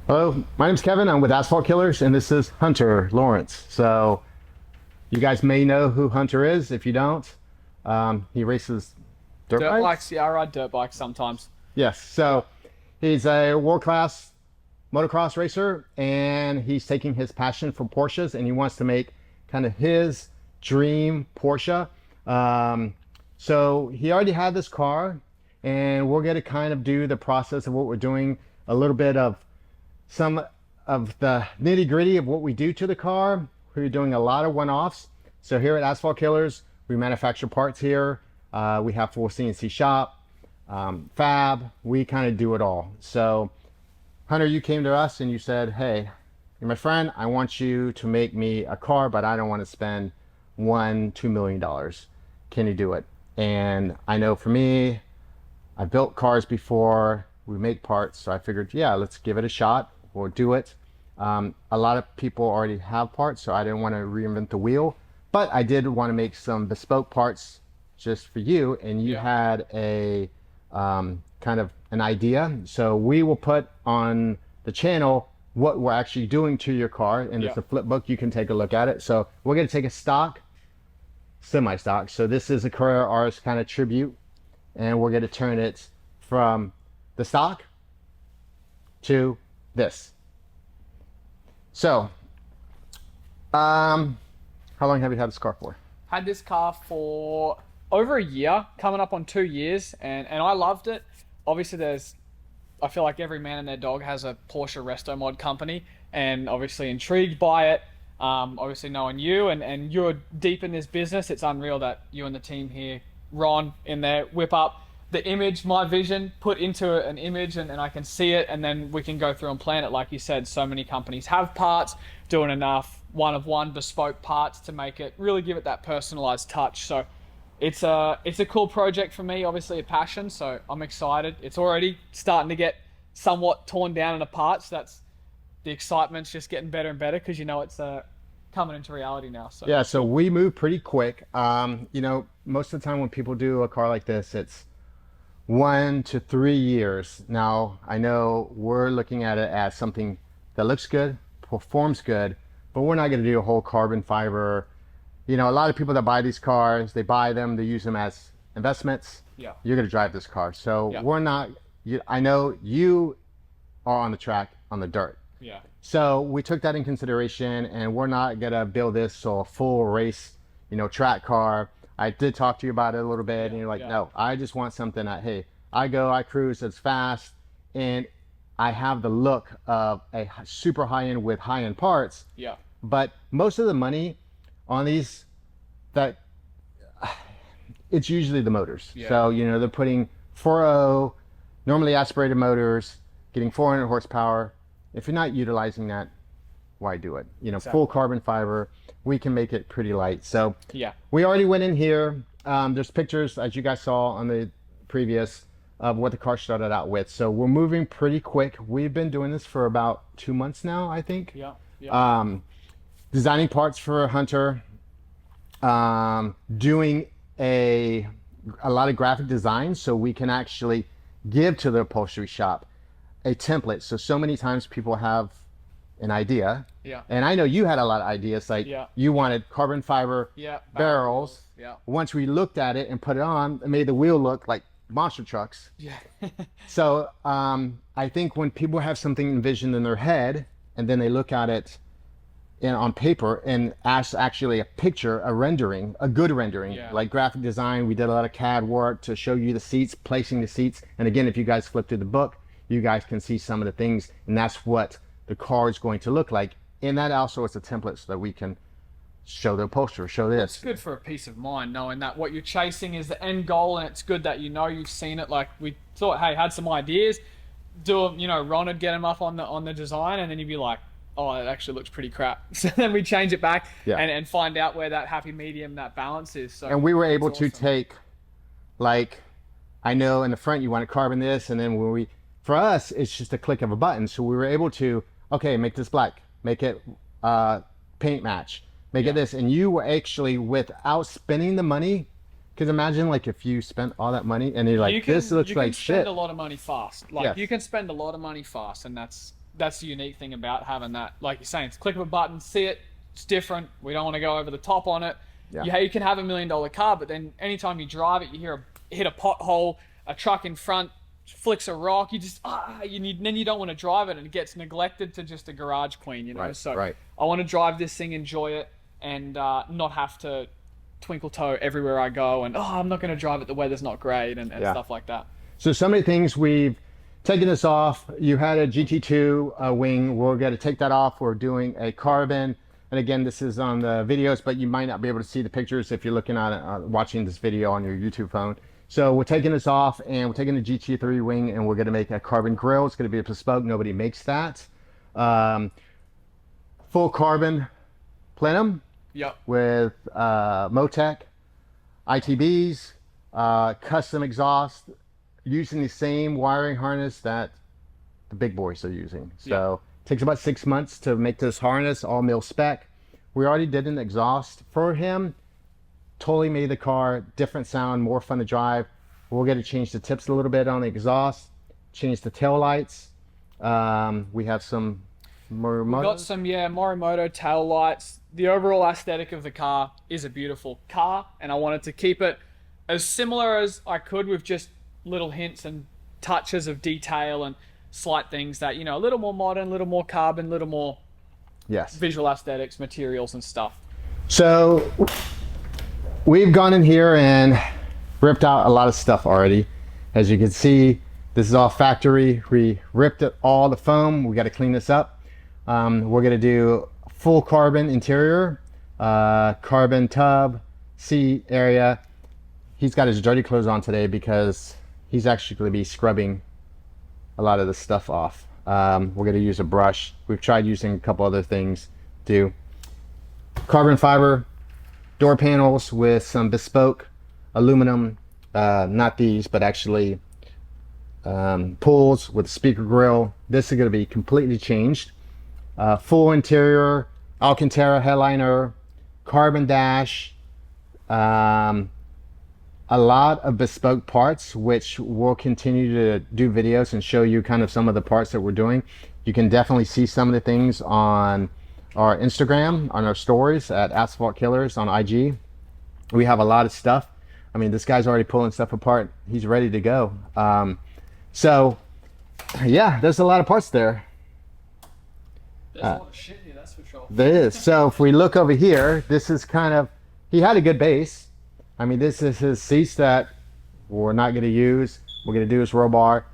Hello, my name's Kevin. I'm with Asphalt Killerz, and this is Hunter Lawrence. So you guys may know who Hunter is. If you don't, he races dirt Dirt bikes. bikes, yeah, I ride dirt bikes sometimes. Yes. So he's a world-class motocross racer, and he's taking his passion for Porsches, and he wants to make kind of his dream Porsche. So he already had this car, and we're going to kind of do the process of what we're doing, a little bit of some of the nitty gritty of what we do to the car. We're doing a lot of one-offs. So here at Asphalt Killerz, we manufacture parts here. We have full CNC shop, fab. We kind of do it all. So Hunter, you came to us and you said, hey, you're my friend. I want you to make me a car, but I don't want to spend $2 million. Can you do it? And I know for me, I built cars before. We make parts, so I figured, yeah, let's give it a shot. We'll do it. A lot of people already have parts, so I didn't want to reinvent the wheel, but I did want to make some bespoke parts just for you, and you had a kind of an idea. So we will put on the channel what we're actually doing to your car, and it's a flip book. You can take a look at it. So we're going to take a stock, semi-stock. So this is a Carrera RS kind of tribute, and we're going to turn it from the stock to this. So, how long have you had this car for? Had this car for over a year, coming up on 2 years, and I loved it. Obviously, I feel like every man and their dog has a Porsche resto mod company, and obviously intrigued by it. Obviously knowing you, and you're deep in this business, it's unreal that you and the team here, Ron, in there, whip up the image, my vision, put into an image, and I can see it, and then we can go through and plan it. Like you said, so many companies have parts, doing enough one-of-one bespoke parts to make it, really give it that personalized touch. So it's a cool project for me, obviously a passion, so I'm excited. It's already starting to get somewhat torn down and apart, so that's, the excitement's just getting better and better, because you know it's coming into reality now. So yeah, so we move pretty quick. You know, most of the time when people do a car like this, it's 1 to 3 years. Now, I know we're looking at it as something that looks good, performs good, but we're not going to do a whole carbon fiber. You know, a lot of people that buy these cars, they buy them, they use them as investments. Yeah. You're going to drive this car. So we're not, I know you are on the track, on the dirt. Yeah. So we took that in consideration, and we're not going to build this so a full race, you know, track car. I did talk to you about it a little bit, and you're like, no, I just want something that, hey, I cruise, it's fast, and I have the look of a super high-end with high-end parts. Yeah. But most of the money on these, it's usually the motors. Yeah. So, you know, they're putting 4.0, normally aspirated motors, getting 400 horsepower. If you're not utilizing that, why do it? You know, full carbon fiber, we can make it pretty light. So Yeah. we already went in here. There's pictures, as you guys saw on the previous, of what the car started out with. So we're moving pretty quick. We've been doing this for about 2 months now, I think. Yeah. Yeah. Designing parts for Hunter, doing a lot of graphic design so we can actually give to the upholstery shop a template. So many times people have an idea. Yeah. And I know you had a lot of ideas, like you wanted carbon fiber barrels. Yeah. Once we looked at it and put it on, it made the wheel look like monster trucks. Yeah. So I think when people have something envisioned in their head, and then they look at it on paper and actually a picture, a rendering, a good rendering, like graphic design, we did a lot of CAD work to show you the seats, placing the seats. And again, if you guys flip through the book, you guys can see some of the things, and that's what the car is going to look like. And that also is a template so that we can show the upholsterer, show this. It's good for a peace of mind, knowing that what you're chasing is the end goal, and it's good that you know you've seen it. Like we thought, hey, had some ideas, do them, you know, Ron would get them up on the design, and then you'd be like, oh, it actually looks pretty crap. So then we change it back and find out where that happy medium, that balance is. So and we were able to take, like, I know in the front you want to carbon this, and then when for us, it's just a click of a button. So we were able to, okay, make this black, make it paint match, make it this. And you were actually, without spending the money, because imagine like if you spent all that money and you're like, this looks like shit. You can spend a lot of money fast. Like you can spend a lot of money fast, and that's that's the unique thing about having that. Like you're saying, it's click of a button, see it. It's different. We don't want to go over the top on it. Yeah. You can have $1 million car, but then anytime you drive it, you hit a pothole, a truck in front flicks a rock. You just then you don't want to drive it, and it gets neglected to just a garage queen. You know. Right, So right. I want to drive this thing, enjoy it, and not have to twinkle toe everywhere I go. And I'm not going to drive it. The weather's not great, and stuff like that. So many things we've taken this off. You had a GT2 wing. We're going to take that off. We're doing a carbon. And again, this is on the videos, but you might not be able to see the pictures if you're looking at it, watching this video on your YouTube phone. So we're taking this off, and we're taking the GT3 wing, and we're going to make a carbon grill. It's going to be a bespoke. Nobody makes that. Full carbon plenum. Yep. With Motec ITBs, custom exhaust, using the same wiring harness that the big boys are using. So it takes about 6 months to make this harness, all mil spec. We already did an exhaust for him. Totally made the car different sound, more fun to drive. We're going to change the tips a little bit on the exhaust, change the tail lights. We have some Morimoto. We've got some Morimoto tail lights. The overall aesthetic of the car is a beautiful car, and I wanted to keep it as similar as I could, with just little hints and touches of detail and slight things that, a little more modern, a little more carbon, a little more visual aesthetics, materials and stuff. So we've gone in here and ripped out a lot of stuff already. As you can see, this is all factory. We ripped it all the foam. We got to clean this up. We're going to do full carbon interior, carbon tub, seat area. He's got his dirty clothes on today because he's actually going to be scrubbing a lot of the stuff off. We're going to use a brush. We've tried using a couple other things too. Carbon fiber door panels with some bespoke aluminum, not these, but actually pulls with a speaker grill. This is going to be completely changed. Full interior Alcantara headliner, carbon dash, a lot of bespoke parts, which we'll continue to do videos and show you kind of some of the parts that we're doing. You can definitely see some of the things on our Instagram, on our stories at Asphalt Killerz on IG. We have a lot of stuff. I mean, this guy's already pulling stuff apart. He's ready to go. So yeah, there's a lot of parts there. There's a lot of shit here, that's for sure. There is. So if we look over here, this is kind of, he had a good base. I mean, this is his seats that we're not going to use. We're going to do his roll bar.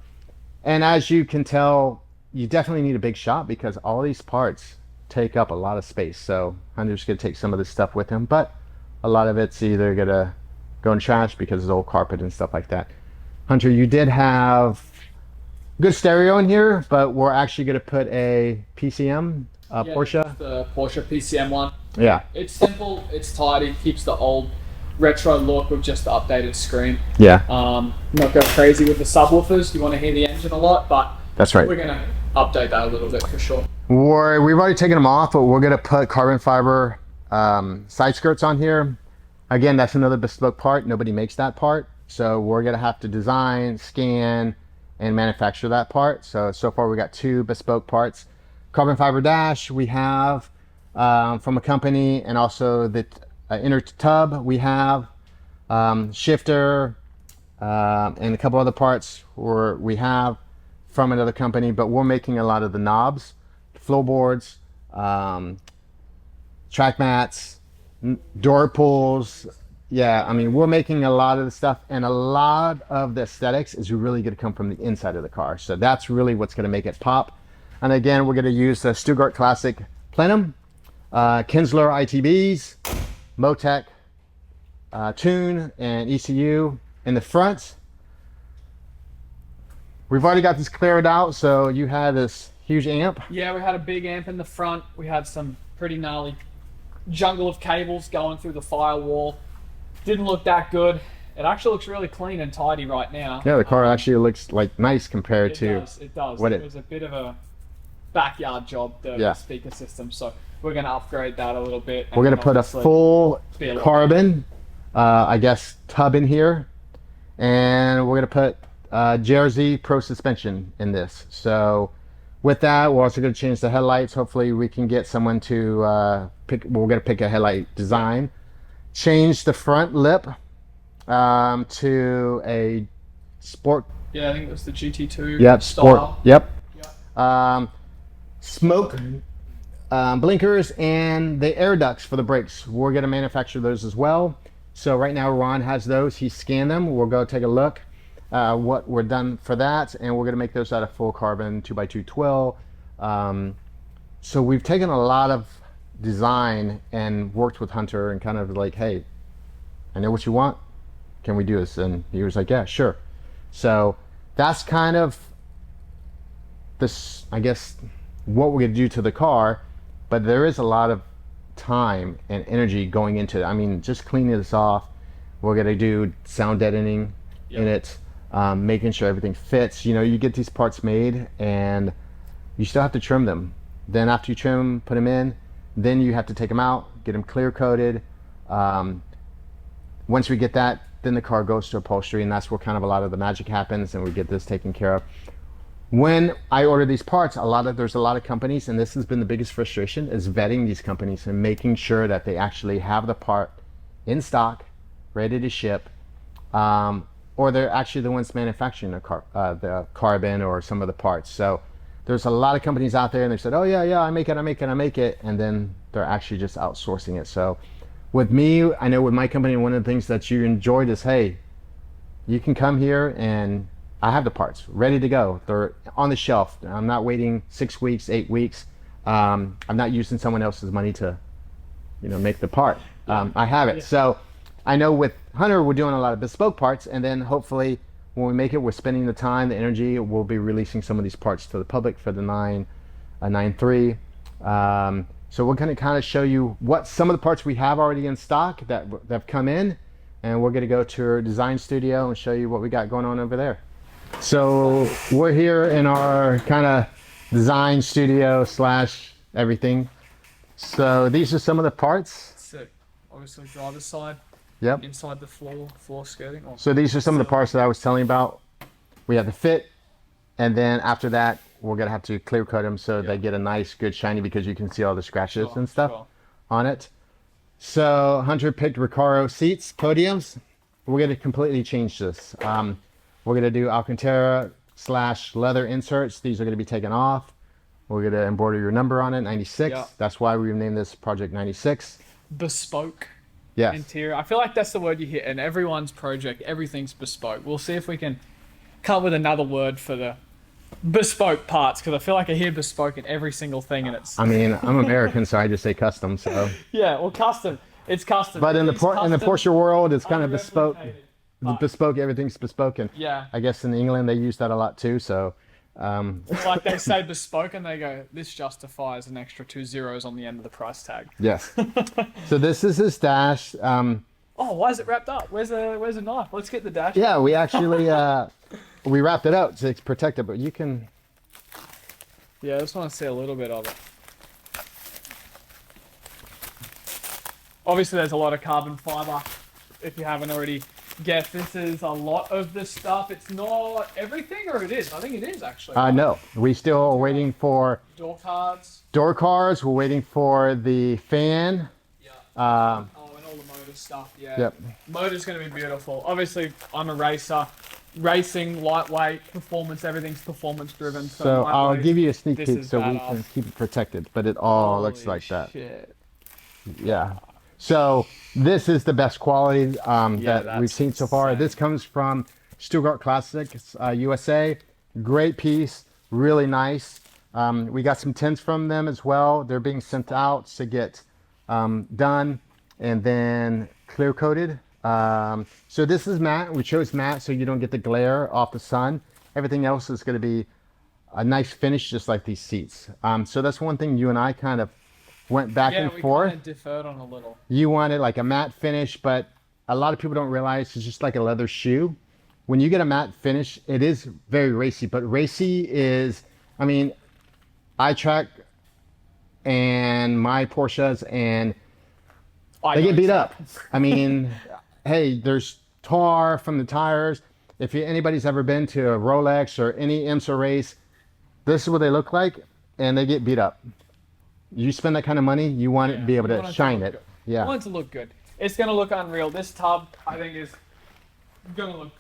And as you can tell, you definitely need a big shop because all these parts take up a lot of space. So Hunter's going to take some of this stuff with him, but a lot of it's either going to go in trash because it's old carpet and stuff like that. Hunter, you did have good stereo in here, but we're actually going to put a PCM, Porsche. The Porsche PCM one. Yeah. It's simple, it's tidy, keeps the old retro look with just the updated screen. Yeah. Not go crazy with the subwoofers. You want to hear the engine a lot, but that's right. We're going to update that a little bit for sure. We've already taken them off, but we're going to put carbon fiber side skirts on here. Again, that's another bespoke part. Nobody makes that part. So we're going to have to design, scan, and manufacture that part. So far we got 2 bespoke parts. Carbon fiber dash we have from a company, and also the inner tub we have, shifter, and a couple other parts we have from another company, but we're making a lot of the knobs, floorboards, track mats, door pulls. Yeah, I mean, we're making a lot of the stuff, and a lot of the aesthetics is really going to come from the inside of the car. So that's really what's going to make it pop. And again, we're going to use the Stuttgart Classic plenum, Kinsler ITBs, Motec tune, and ECU in the front. We've already got this cleared out, so you had this huge amp. Yeah, we had a big amp in the front. We had some pretty gnarly jungle of cables going through the firewall. Didn't look that good. It actually looks really clean and tidy right now. Yeah, the car actually looks like nice compared to it does. What it was a bit of a backyard job, the speaker system, so we're going to upgrade that a little bit. We're going to put a full carbon, I guess, tub in here, and we're going to put JRZ Pro suspension in this. So with that, we're also going to change the headlights. Hopefully we can get someone to we're going to pick a headlight design. Change the front lip to a sport. Yeah, I think it was the GT2 Yep, sport. style. Yep. Yeah. Smoke blinkers and the air ducts for the brakes. We're going to manufacture those as well. So right now Ron has those. He scanned them. We'll go take a look what we're done for that, and we're going to make those out of full carbon 2x2 twill. So we've taken a lot of design and worked with Hunter and kind of like, hey, I know what you want. Can we do this? And he was like, yeah, sure. So that's kind of this, I guess, what we're going to do to the car. But there is a lot of time and energy going into it. I mean, just cleaning this off. We're going to do sound deadening in it, making sure everything fits. You know, you get these parts made and you still have to trim them. Then after you trim them, put them in, then you have to take them out, get them clear coated. Once we get that, then the car goes to upholstery, and that's where kind of a lot of the magic happens, and we get this taken care of. When I order these parts, there's a lot of companies, and this has been the biggest frustration, is vetting these companies and making sure that they actually have the part in stock, ready to ship, or they're actually the ones manufacturing the carbon or some of the parts. So there's a lot of companies out there, and they said, oh yeah, I make it, and then they're actually just outsourcing it. So with me, I know with my company, one of the things that you enjoyed is, hey, you can come here and I have the parts ready to go. They're on the shelf. I'm not waiting 6 weeks, 8 weeks. I'm not using someone else's money to, make the part. I have it. So I know with Hunter, we're doing a lot of bespoke parts, and then hopefully when we make it, we're spending the time, the energy. We'll be releasing some of these parts to the public for the 9.3. So we're going to kind of show you what some of the parts we have already in stock that have come in, and we're going to go to our design studio and show you what we got going on over there. So we're here in our kind of design studio / everything. So these are some of the parts. Sick. Obviously driver's side. Yep. Inside the floor skirting. So these are some of the parts that I was telling you about. We have the fit, and then after that, we're going to have to clear coat them so they get a nice, good shiny, because you can see all the scratches and stuff on it. So Hunter picked Recaro seats, podiums. We're going to completely change this. We're going to do Alcantara / leather inserts. These are going to be taken off. We're going to embroider your number on it, 96. Yeah. That's why we named this Project 96. Bespoke. Yes. Interior. I feel like that's the word you hear in everyone's project. Everything's bespoke. We'll see if we can come up with another word for the bespoke parts, because I feel like I hear bespoke in every single thing, and it's. I mean, I'm American, so I just say custom. So. Yeah, well, custom. It's custom. But in the Porsche world, it's kind of bespoke. But, bespoke, everything's bespoke, and yeah. I guess in England they use that a lot too. So. Like they say bespoke, and they go, this justifies an extra 2 zeros on the end of the price tag. Yes. So this is his dash. Oh, why is it wrapped up? Where's the knife? Let's get the dash. Yeah, we actually we wrapped it up to protect it, but you can. Yeah, I just want to see a little bit of it. Obviously, there's a lot of carbon fiber. If you haven't already guessed, this is a lot of the stuff. It's not everything, or it is? I think it is, actually. No. We still are waiting for door cards. Door cards. We're waiting for the fan. Yeah. And all the motor stuff. Yeah. Yep. Motor's going to be beautiful. Obviously, I'm a racer. Racing, lightweight, performance, everything's performance driven. So I'll give you a sneak This peek is so we badass. can keep it protected, but it all looks Holy like that. shit. Yeah. So this is the best quality that that's we've seen so far. insane. This comes from Stuttgart Classics USA. Great piece, really nice. We got some tints from them as well. They're being sent out to get done and then clear coated. So this is matte. We chose matte so you don't get the glare off the sun. Everything else is going to be a nice finish, just like these seats. So that's one thing you and I kind of went back and forth. Yeah, we kind of deferred on a little. You wanted like a matte finish, but a lot of people don't realize it's just like a leather shoe. When you get a matte finish, it is very racy, but racy is, I mean, I track and my Porsches, and they get beat up. I mean, hey, there's tar from the tires. If anybody's ever been to a Rolex or any IMSA race, this is what they look like, and they get beat up. You spend that kind of money, you want it to be able to shine it. Yeah. I want it to look good. It's going to look unreal. This tub, I think, is going to look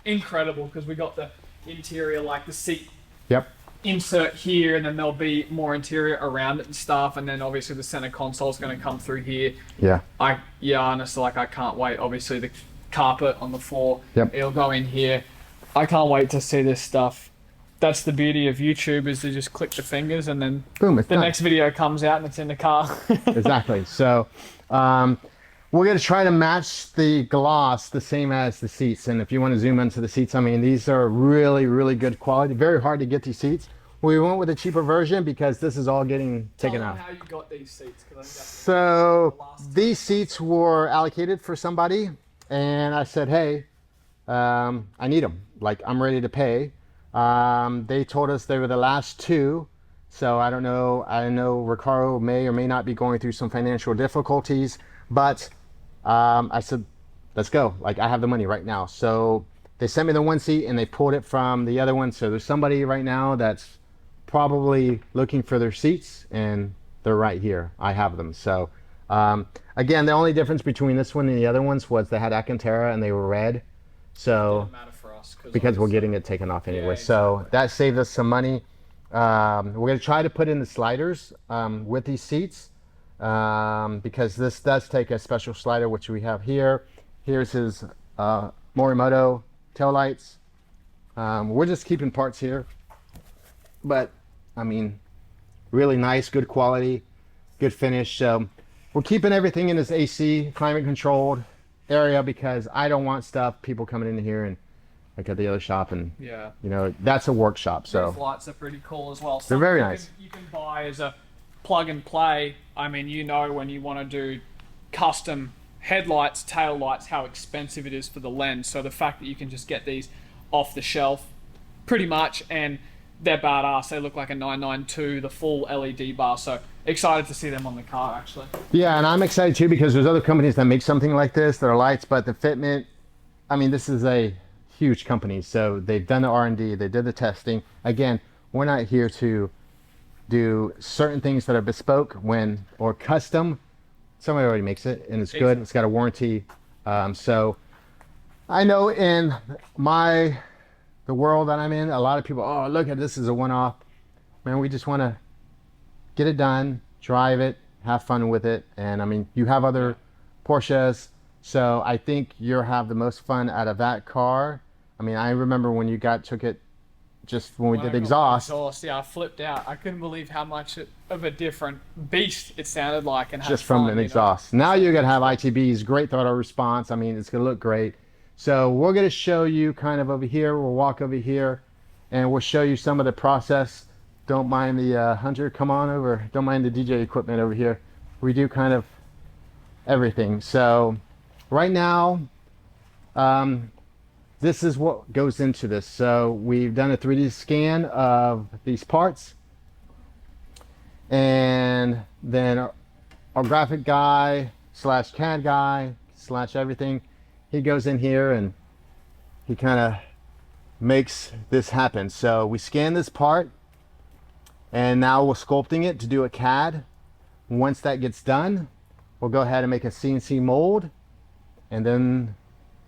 incredible because we got the interior, like the seat Yep. insert here, and then there'll be more interior around it and stuff, and then obviously the center console is going to come through here. Yeah. Honestly, like, I can't wait. Obviously the carpet on the floor, Yep. it'll go in here. I can't wait to see this stuff. That's the beauty of YouTube, is to just click the fingers and then Boom, it's the done. next video comes out and it's in the car. Exactly. So we're going to try to match the gloss the same as the seats. And if you want to zoom into the seats, I mean, these are really, really good quality. Very hard to get these seats. We went with a cheaper version because this is all getting taken Tell out. them how you got these seats, 'cause I think that's So the last these seats were allocated for somebody, and I said, hey, I need them. Like, I'm ready to pay. They told us they were the last two. So I don't know. I know Ricardo may or may not be going through some financial difficulties, but I said, let's go. Like, I have the money right now. So they sent me the one seat and they pulled it from the other one. So there's somebody right now that's probably looking for their seats, and they're right here. I have them. So again, the only difference between this one and the other ones was they had Alcantara and they were red. So didn't matter for us because we're getting it taken off anyway. Yeah, So that saved us some money. We're going to try to put in the sliders with these seats because this does take a special slider, which we have here. Here's his Morimoto taillights. We're just keeping parts here. But, I mean, really nice, good quality, good finish. So we're keeping everything in this AC, climate controlled area because I don't want people coming in here and like at the other shop, and Yeah. you know, that's a workshop. So These lights are pretty cool as well. They're very Something nice. You can buy as a plug and play. I mean, you know, when you want to do custom headlights, tail lights, how expensive it is for the lens. So the fact that you can just get these off the shelf pretty much, and they're badass. They look like a 992, the full LED bar. So excited to see them on the car, actually. yeah, and I'm excited too because there's other companies that make something like this that are lights, but the fitment, I mean, this is a huge company, so they've done the R&D, they did the testing. Again, we're not here to do certain things that are bespoke or custom. Somebody already makes it and it's good. Exactly. It's got a warranty. So I know in the world that I'm in, a lot of people, oh, look at this as a one-off. Man, we just want to get it done, drive it, have fun with it. And I mean, you have other Porsches, so I think you'll have the most fun out of that car. I mean, I remember when you took it just when we When I did the got exhaust, yeah, I flipped out. I couldn't believe how much of a different beast it sounded like, and had just from fun, an you know? exhaust. Now you're gonna have ITBs, great throttle response. I mean, it's gonna look great. So we're gonna show you kind of over here. We'll walk over here, and we'll show you some of the process. Don't mind the Hunter. Come on over. Don't mind the DJ equipment over here. We do kind of everything. So right now, this is what goes into this. So we've done a 3D scan of these parts, and then our graphic guy slash CAD guy slash everything, he goes in here and he kind of makes this happen. So we scan this part, and now we're sculpting it to do a CAD. Once that gets done, we'll go ahead and make a CNC mold, and then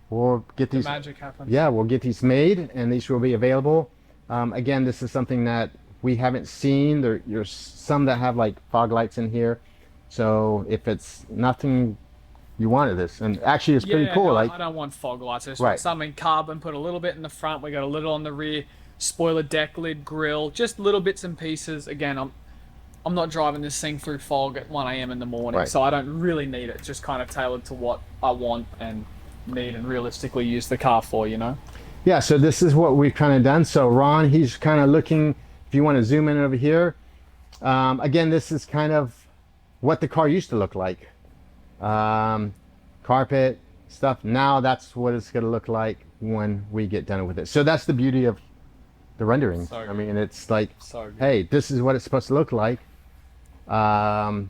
we'll get The these. magic happens. Yeah, we'll get these made, and these will be available. Again, this is something that we haven't seen. There's some that have like fog lights in here, so if it's nothing, you wanted this, and actually it's pretty cool. No, Like, I don't want fog lights. I just Right. want something carbon. Put a little bit in the front. We got a little on the rear. Spoiler deck lid, grill, just little bits and pieces. Again, I'm not driving this thing through fog at 1 a.m. in the morning, Right. so I don't really need it. It's just kind of tailored to what I want and need and realistically use the car for, you know? yeah, so this is what we've kind of done. So Ron, he's kind of looking, if you want to zoom in over here, again, this is kind of what the car used to look like. Carpet stuff. Now that's what it's going to look like when we get done with it. So that's the beauty of the rendering. So I good. mean, it's like, So good. hey, this is what it's supposed to look like. And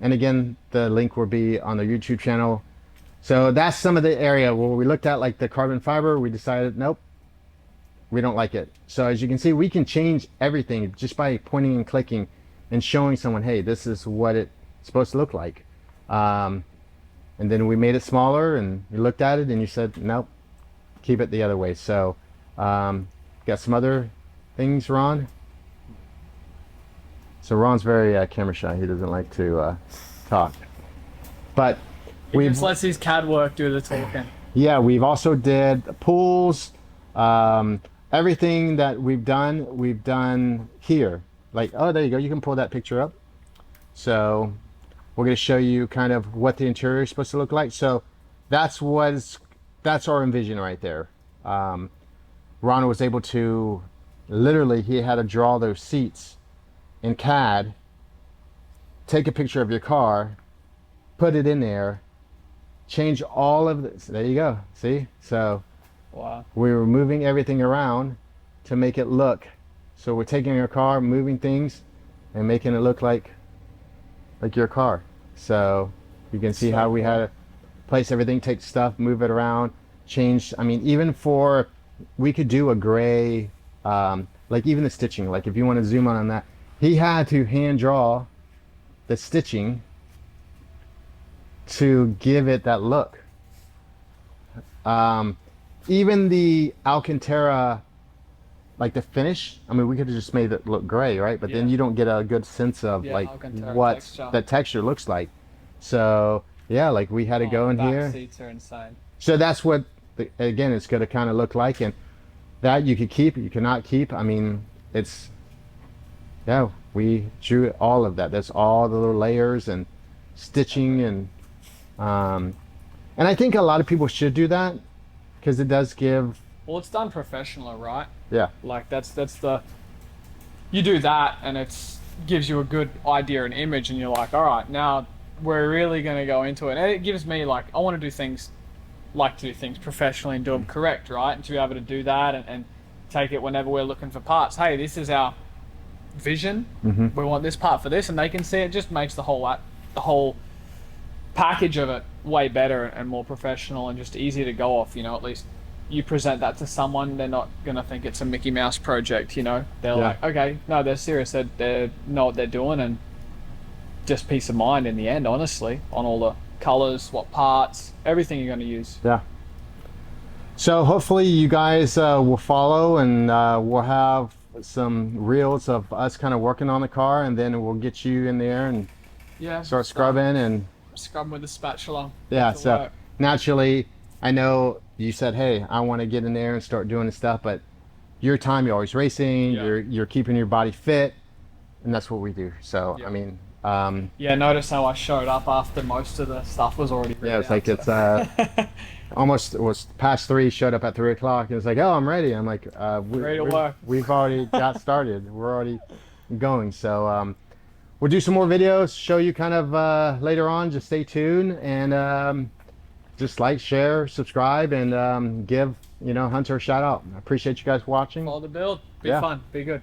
again, the link will be on the YouTube channel. So that's some of the area where we looked at like the carbon fiber. We decided, nope, we don't like it. So as you can see, we can change everything just by pointing and clicking and showing someone, hey, this is what it's supposed to look like. And then we made it smaller, and you looked at it and you said, nope, keep it the other way. So got some other things, Ron? So Ron's very camera shy. He doesn't like to talk. But He just lets his CAD work do the talking. yeah, we've also did pools, everything that we've done here. Like, oh, there you go. You can pull that picture up. So we're going to show you kind of what the interior is supposed to look like. So that's our envision right there. Ron was able to, literally, he had to draw those seats in CAD, take a picture of your car, put it in there, change all of this. There you go. See? So Wow. we were moving everything around to make it look. So we're taking your car, moving things, and making it look like your car. So you can see how we had to place everything, take stuff, move it around, change. I mean, even we could do a gray, like even the stitching. Like if you want to zoom on that, he had to hand draw the stitching to give it that look. Even the Alcantara, like the finish, I mean, we could have just made it look gray, right? But then you don't get a good sense of like what the texture looks like. So yeah, like we had to go in here. Seats are insane. So that's what, again, it's going to kind of look like. And that you could keep, you cannot keep. I mean, yeah, we drew all of that. That's all the little layers and stitching and I think a lot of people should do that because it does give. Well, it's done professional, right? Yeah. Like you do that and it gives you a good idea and image, and you're like, all right, now we're really going to go into it. And it gives me like, I want to do things professionally and do them correct, right? And to be able to do that and take it whenever we're looking for parts. Hey, this is our vision. Mm-hmm. We want this part for this, and they can see it. Just makes the whole package of it way better and more professional and just easier to go off. At least you present that to someone, they're not gonna think it's a Mickey Mouse project. They're like, okay, no, they're serious. They know what they're doing, and just peace of mind in the end, honestly, on all the colors, what parts, everything you're gonna use. Yeah. So hopefully you guys will follow, and we'll have some reels of us kind of working on the car, and then we'll get you in there and start scrubbing and scrubbing with the spatula. Yeah. So naturally, I know you said, hey, I want to get in there and start doing the stuff, but your time, you're always racing, you're keeping your body fit, and that's what we do. So I mean, notice how I showed up after most of the stuff was already ready. Yeah, it's like it's almost, it was past 3, showed up at 3 o'clock, and it's like, oh, I'm ready. I'm like, ready to work. We've already got started. We're already going. So we'll do some more videos, show you kind of later on. Just stay tuned, and just like, share, subscribe, and give Hunter a shout out. I appreciate you guys watching. Follow the build. Be fun. Be good.